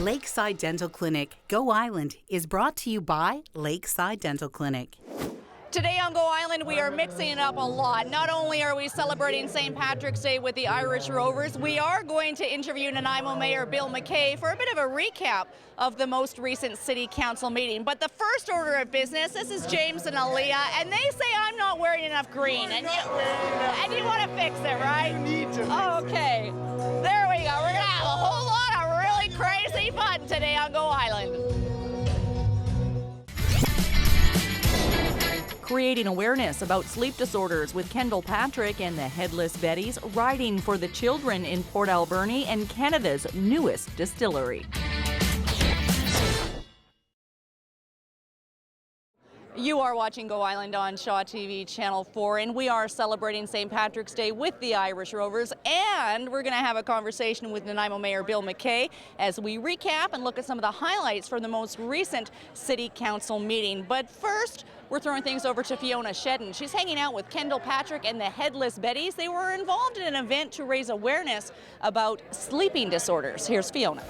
Lakeside Dental Clinic, Go Island, is brought to you by Lakeside Dental Clinic. Today on Go Island, we are mixing it up a lot. Not only are we celebrating St. Patrick's Day with the Irish Rovers, we are going to interview Nanaimo Mayor Bill Mckay for a bit of a recap of the most recent City Council meeting. But the first order of business, this is James and Aaliyah, and they say I'm not wearing enough green. And you want to fix it, right? You need to. Okay, there we go. We're going to have a whole lot of really crazy fun today on Go Island. Creating awareness about sleep disorders with Kendall Patrick and the Headless Betties, riding for the children in Port Alberni and Canada's newest distillery. You are watching Go Island on Shaw TV Channel 4, and we are celebrating St. Patrick's Day with the Irish Rovers, and we're going to have a conversation with Nanaimo Mayor Bill Mckay as we recap and look at some of the highlights from the most recent City Council meeting. But first, we're throwing things over to Fiona Shedden. She's hanging out with Kendall Patrick and the Headless Betties. They were involved in an event to raise awareness about sleeping disorders. Here's Fiona.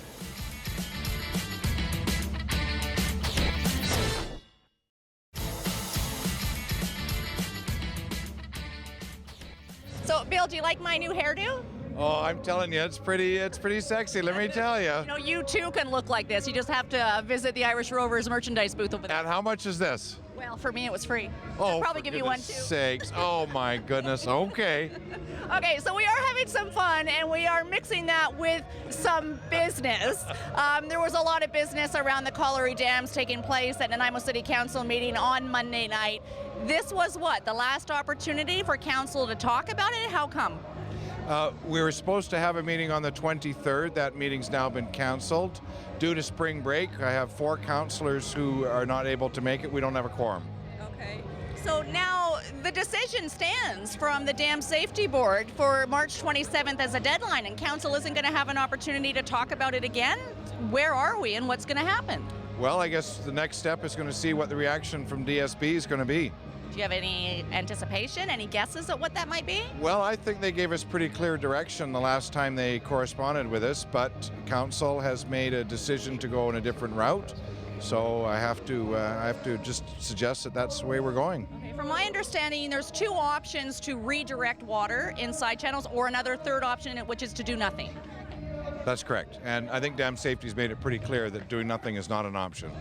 So, Bill, do you like my new hairdo? Oh, I'm telling you, it's pretty sexy, let me tell you. You know, you too can look like this. You just have to visit the Irish Rovers merchandise booth over there. And how much is this? Well, for me, it was free. Oh, I'll probably give you one too. Sakes. Oh my goodness. Okay. Okay, so we are having some fun, and we are mixing that with some business. There was a lot of business around the Colliery Dams taking place at Nanaimo City Council meeting on Monday night. This was what, the last opportunity for council to talk about it? How come? We were supposed to have a meeting on the 23rd. That meeting's now been canceled. Due to spring break, I have 4 councillors who are not able to make it. We don't have a quorum. Okay. So now the decision stands from the Dam Safety Board for March 27th as a deadline, and council isn't going to have an opportunity to talk about it again? Where are we and what's going to happen? Well, I guess the next step is going to see what the reaction from DSB is going to be. Do you have any anticipation, any guesses at what that might be? Well, I think they gave us pretty clear direction the last time they corresponded with us, but council has made a decision to go in a different route. So I have to just suggest that that's the way we're going. Okay, from my understanding, there's 2 options to redirect water inside channels, or another third option, which is to do nothing. That's correct. And I think Dam Safety's made it pretty clear that doing nothing is not an option.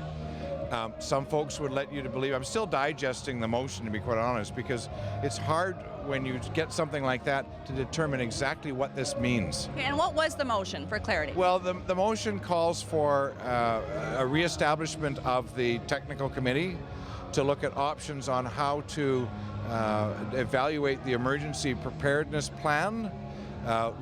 Some folks would let you to believe, I'm still digesting the motion, to be quite honest, because it's hard when you get something like that to determine exactly what this means. Okay, and what was the motion, for clarity? Well, the motion calls for a reestablishment of the technical committee to look at options on how to evaluate the emergency preparedness plan,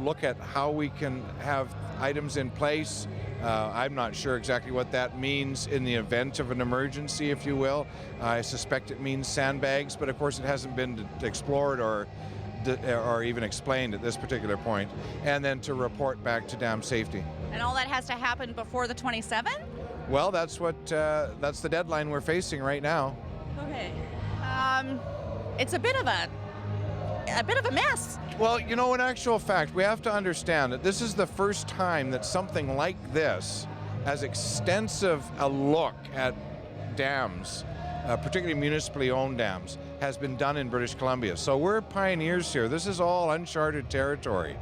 look at how we can have items in place. I'm not sure exactly what that means in the event of an emergency, if you will. I suspect it means sandbags, but of course it hasn't been explored or even explained at this particular point. And then to report back to Dam Safety. And all that has to happen before the 27th? Well, that's the deadline we're facing right now. Okay. It's a bit of a mess. Well, you know, in actual fact, we have to understand that this is the first time that something like this, as extensive a look at dams, particularly municipally owned dams, has been done in British Columbia. So we're pioneers here. This is all uncharted territory.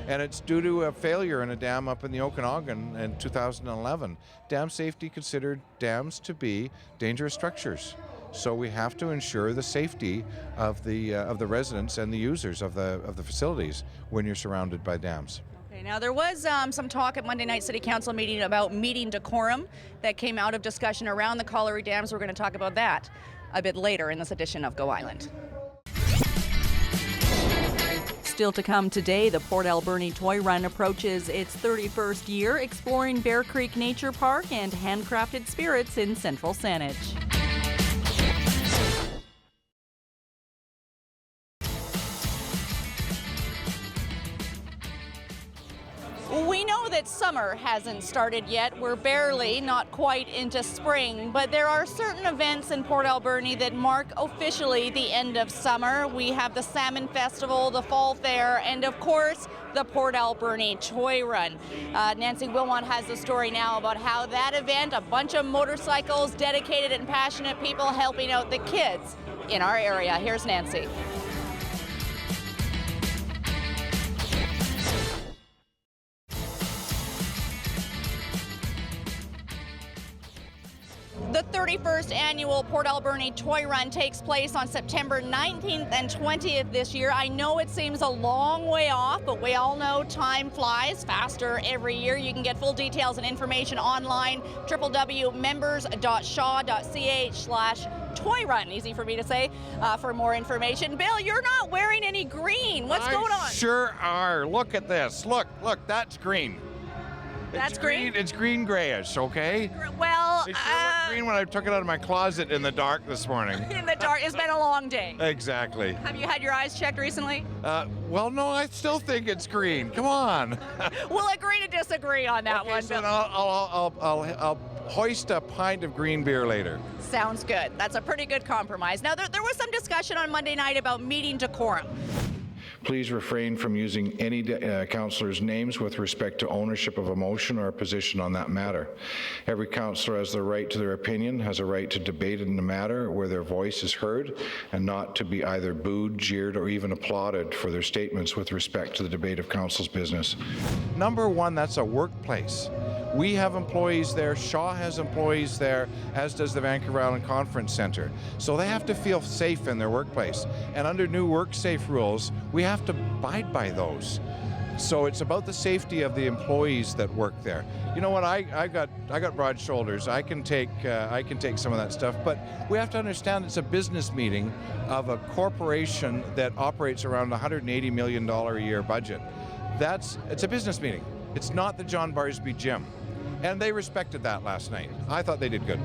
And it's due to a failure in a dam up in the Okanagan in 2011. Dam Safety considered dams to be dangerous structures. So we have to ensure the safety of the residents and the users of the facilities when you're surrounded by dams. Okay, now there was some talk at Monday night City Council meeting about meeting decorum that came out of discussion around the Colliery Dams. We're going to talk about that a bit later in this edition of Go Island. Still to come today, the Port Alberni Toy Run approaches its 31st year, exploring Bear Creek Nature Park and handcrafted spirits in Central Saanich. We know know that summer hasn't started yet. We're barely, not quite into spring, but there are certain events in Port Alberni that mark officially the end of summer. We have the Salmon Festival, the Fall Fair, and of course, the Port Alberni Toy Run. Nancy Wilmot has the story now about how that event, a bunch of motorcycles, dedicated and passionate people helping out the kids in our area. Here's Nancy. The 31st annual Port Alberni Toy Run takes place on September 19th and 20th this year. I know it seems a long way off, but we all know time flies faster every year. You can get full details and information online, www.members.shaw.ca/Toy Run, easy for me to say, for more information. Bill, you're not wearing any green. What's going on? Sure are. Look at this. Look, that's green. That's green? It's green grayish, okay? Well, It sure looked green when I took it out of my closet in the dark this morning. in the dark. It's been a long day. Exactly. Have you had your eyes checked recently? Well, no, I still think it's green. Come on. We'll agree to disagree on that one, So Bill. then I'll hoist a pint of green beer later. Sounds good. That's a pretty good compromise. Now, there was some discussion on Monday night about meeting decorum. Please refrain from using any councillor's names with respect to ownership of a motion or a position on that matter. Every councillor has the right to their opinion, has a right to debate in the matter where their voice is heard, and not to be either booed, jeered, or even applauded for their statements with respect to the debate of council's business. Number one, that's a workplace. We have employees there, Shaw has employees there, as does the Vancouver Island Conference Centre. So they have to feel safe in their workplace. And under new WorkSafe rules, we have to abide by those. So it's about the safety of the employees that work there. You know what? I got broad shoulders. I can take some of that stuff, but we have to understand it's a business meeting of a corporation that operates around $180 million a year budget. It's a business meeting. It's not the John Barsby Gym. And they respected that last night. I thought they did good.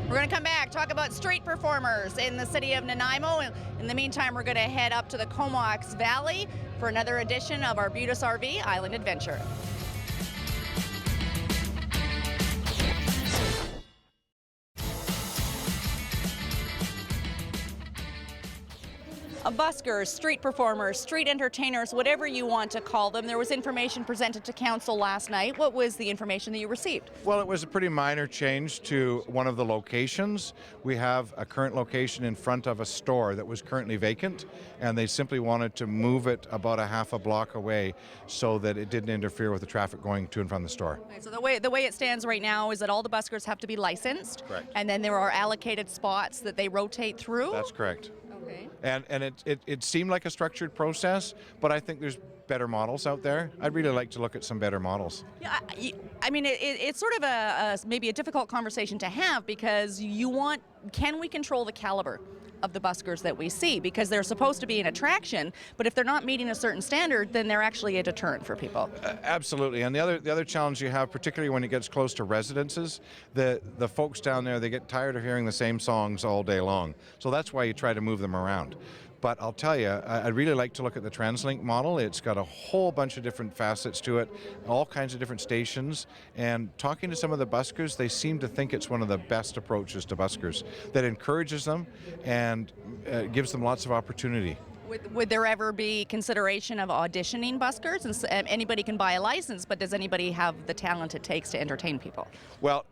We're going to come back, talk about street performers in the city of Nanaimo. In the meantime, we're going to head up to the Comox Valley for another edition of our Butis RV Island Adventure. Buskers, street performers, street entertainers, whatever you want to call them. There was information presented to council last night. What was the information that you received? Well, it was a pretty minor change to one of the locations. We have a current location in front of a store that was currently vacant, and they simply wanted to move it about a half a block away so that it didn't interfere with the traffic going to and from the store. Okay, so the way it stands right now is that all the buskers have to be licensed. Correct. And then there are allocated spots that they rotate through. That's correct. Okay. And it seemed like a structured process, but I think there's better models out there. I'd really like to look at some better models. Yeah, I mean, it's sort of maybe a difficult conversation to have because can we control the caliber of the buskers that we see? Because they're supposed to be an attraction, but if they're not meeting a certain standard, then they're actually a deterrent for people. Absolutely, and the other challenge you have, particularly when it gets close to residences, the folks down there, they get tired of hearing the same songs all day long. So that's why you try to move them around. But I'll tell you, I'd really like to look at the TransLink model. It's got a whole bunch of different facets to it, all kinds of different stations. And talking to some of the buskers, they seem to think it's one of the best approaches to buskers that encourages them and gives them lots of opportunity. Would there ever be consideration of auditioning buskers? And anybody can buy a license, but does anybody have the talent it takes to entertain people? Well,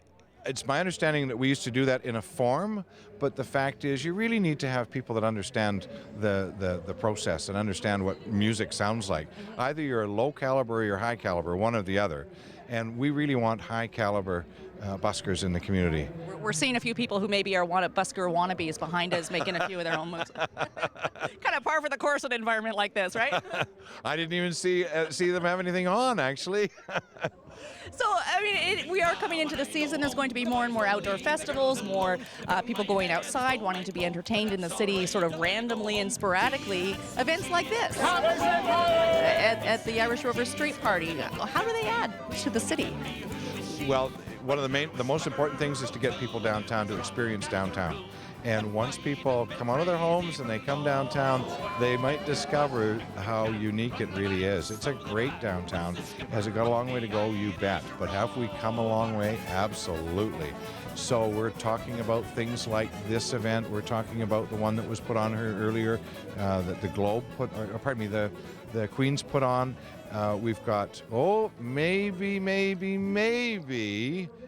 it's my understanding that we used to do that in a form, but the fact is you really need to have people that understand the process and understand what music sounds like. Either you're low caliber or you're high caliber, one or the other. And we really want high caliber buskers in the community. We're seeing a few people who maybe are busker wannabes behind us making a few of their own moves. Kind of par for the course in an environment like this, right? I didn't even see them have anything on, actually. So, I mean, we are coming into the season. There's going to be more and more outdoor festivals, more people going outside, wanting to be entertained in the city sort of randomly and sporadically. Events like this at the Irish Rovers Street Party. How do they add to the city? Well, one of the most important things is to get people downtown to experience downtown. And once people come out of their homes and they come downtown, they might discover how unique it really is. It's a great downtown. Has it got a long way to go? You bet. But have we come a long way? Absolutely. So we're talking about things like this event. We're talking about the one that was put on here earlier, that the Globe put, or pardon me, the Queen's put on. We've got, maybe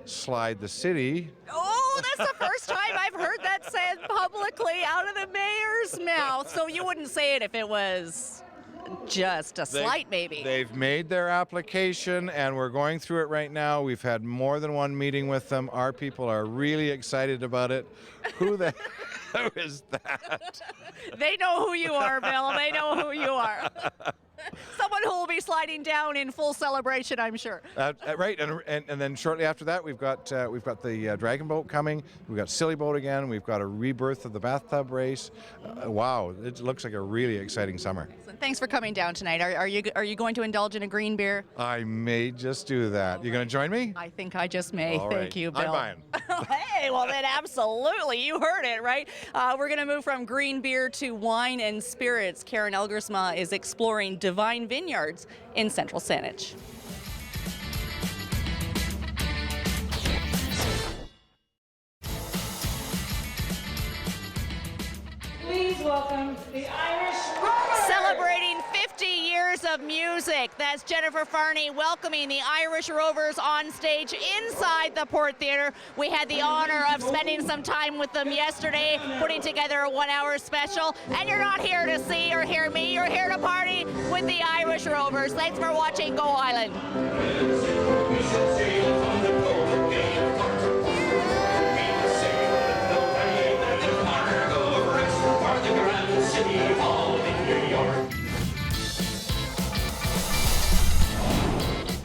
Slide the City. Oh, that's the first time I've heard that said publicly out of the mayor's mouth. So you wouldn't say it if it was just a slight maybe. They've made their application, and we're going through it right now. We've had more than one meeting with them. Our people are really excited about it. Who is that? They know who you are, Bill. They know who you are. Someone who will be sliding down in full celebration, I'm sure. Right, and then shortly after that, we've got the Dragon Boat coming. We've got Silly Boat again. We've got a rebirth of the bathtub race. Wow, it looks like a really exciting summer. Thanks for coming down tonight. Are you going to indulge in a green beer? I may just do that. You going to join me? I think I just may. All Thank right. you, Bill. I'm buying. Hey, well then absolutely. You heard it, right? We're going to move from green beer to wine and spirits. Karen Elgersma is exploring Divine Vineyards in Central Saanich. Please welcome the Irish Rovers! Celebrating 50 years of music. That's Jennifer Farney welcoming the Irish Rovers on stage inside the Port Theatre. We had the honor of spending some time with them yesterday, putting together a 1-hour special. And you're not here to see or hear me, you're here to party with the Irish Rovers. Thanks for watching Go Island.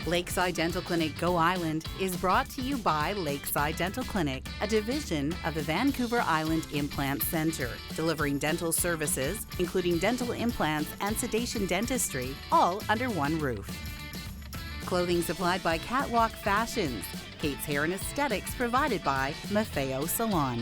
Lakeside Dental Clinic Go Island is brought to you by Lakeside Dental Clinic, a division of the Vancouver Island Implant Centre, delivering dental services, including dental implants and sedation dentistry, all under one roof. Clothing supplied by Catwalk Fashions. Kate's Hair and Aesthetics provided by Maffeo Salon.